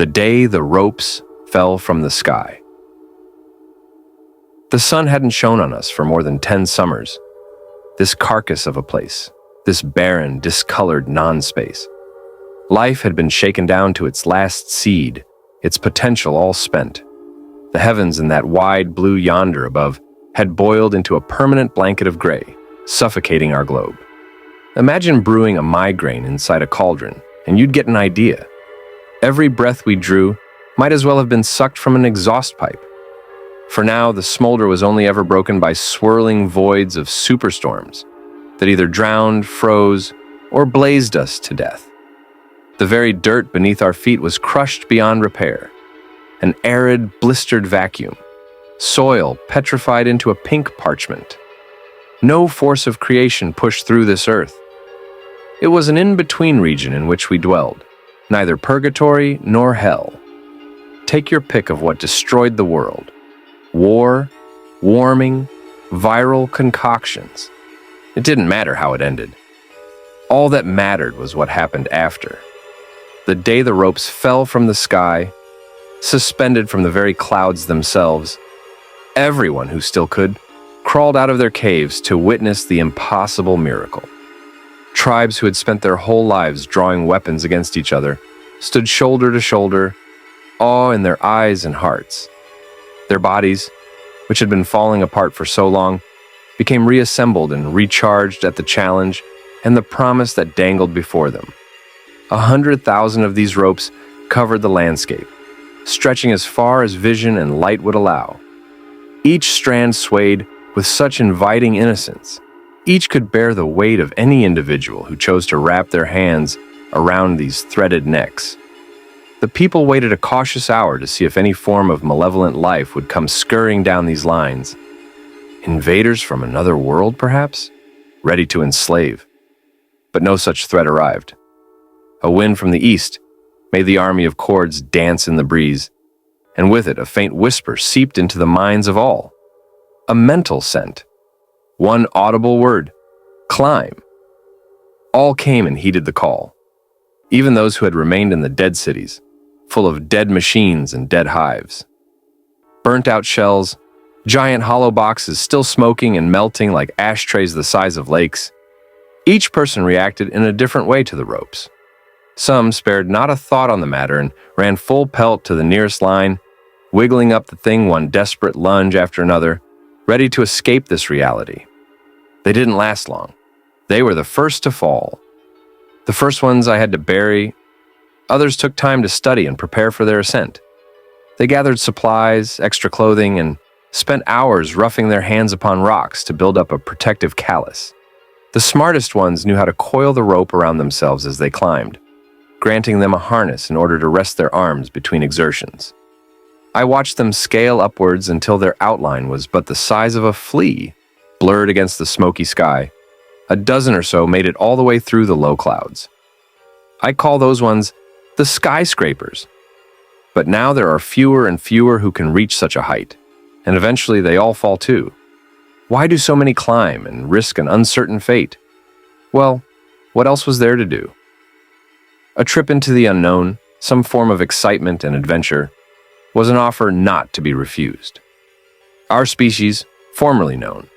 The day the ropes fell from the sky. The sun hadn't shone on us for more than 10 summers. This carcass of a place, this barren, discolored non-space. Life had been shaken down to its last seed, its potential all spent. The heavens in that wide blue yonder above had boiled into a permanent blanket of gray, suffocating our globe. Imagine brewing a migraine inside a cauldron, and you'd get an idea. Every breath we drew might as well have been sucked from an exhaust pipe. For now, the smolder was only ever broken by swirling voids of superstorms that either drowned, froze, or blazed us to death. The very dirt beneath our feet was crushed beyond repair. An arid, blistered vacuum. Soil petrified into a pink parchment. No force of creation pushed through this earth. It was an in-between region in which we dwelled, neither purgatory nor hell. Take your pick of what destroyed the world. War, warming, viral concoctions. It didn't matter how it ended. All that mattered was what happened after. The day the ropes fell from the sky, suspended from the very clouds themselves, everyone who still could crawled out of their caves to witness the impossible miracle. Tribes who had spent their whole lives drawing weapons against each other stood shoulder to shoulder, awe in their eyes and hearts. Their bodies, which had been falling apart for so long, became reassembled and recharged at the challenge and the promise that dangled before them. 100,000 of these ropes covered the landscape, stretching as far as vision and light would allow. Each strand swayed with such inviting innocence. Each could bear the weight of any individual who chose to wrap their hands around these threaded necks. The people waited a cautious hour to see if any form of malevolent life would come scurrying down these lines. Invaders from another world, perhaps? Ready to enslave. But no such threat arrived. A wind from the east made the army of cords dance in the breeze, and with it a faint whisper seeped into the minds of all. A mental scent. One audible word. Climb. All came and heeded the call. Even those who had remained in the dead cities, full of dead machines and dead hives. Burnt-out shells, giant hollow boxes still smoking and melting like ashtrays the size of lakes. Each person reacted in a different way to the ropes. Some spared not a thought on the matter and ran full pelt to the nearest line, wiggling up the thing one desperate lunge after another, ready to escape this reality. They didn't last long. They were the first to fall. The first ones I had to bury. Others took time to study and prepare for their ascent. They gathered supplies, extra clothing, and spent hours roughing their hands upon rocks to build up a protective callus. The smartest ones knew how to coil the rope around themselves as they climbed, granting them a harness in order to rest their arms between exertions. I watched them scale upwards until their outline was but the size of a flea, blurred against the smoky sky. A dozen or so made it all the way through the low clouds. I call those ones the skyscrapers. But now there are fewer and fewer who can reach such a height, and eventually they all fall too. Why do so many climb and risk an uncertain fate? Well, what else was there to do? A trip into the unknown, some form of excitement and adventure, was an offer not to be refused. Our species, formerly known,